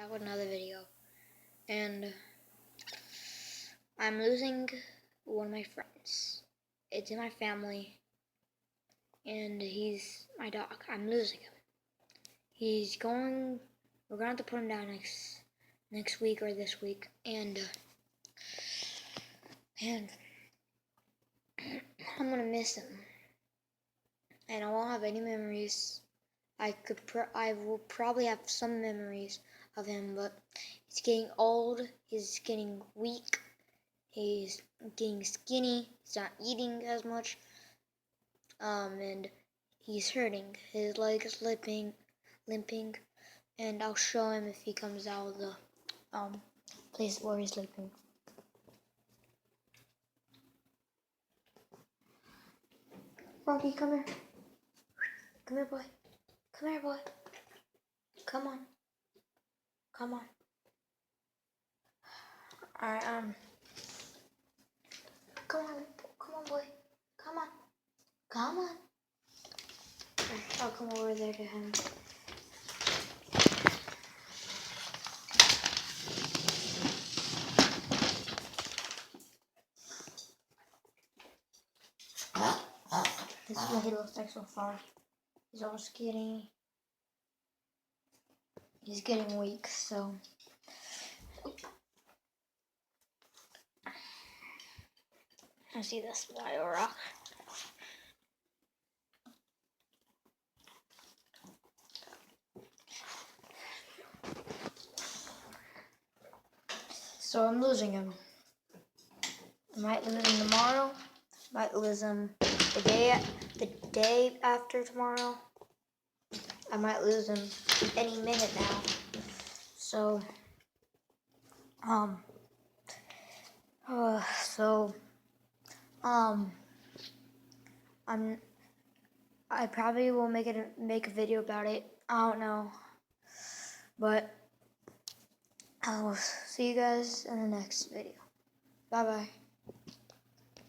back with another video, and I'm losing one of my friends. It's in my family, and he's my dog. I'm losing him. We're going to have to put him down next week or this week, and I'm gonna miss him, and I won't have any memories. I will probably have some memories of him, but he's getting old, he's getting weak, he's getting skinny, he's not eating as much, and he's hurting. His leg is limping, and I'll show him if he comes out of the place where he's sleeping. Rocky, come here. Come here, boy. Come here, boy. Come on. Come on. Alright, come on, boy. Come on. Come on. I'll come over there to him. This is what he looks like so far. He's all skinny. He's getting weak, so. I see this bio rock. So I'm losing him. I might lose him tomorrow. Might lose him the day after tomorrow. I might lose him any minute now. So I probably will make a video about it. I don't know, but I will see you guys in the next video. Bye bye.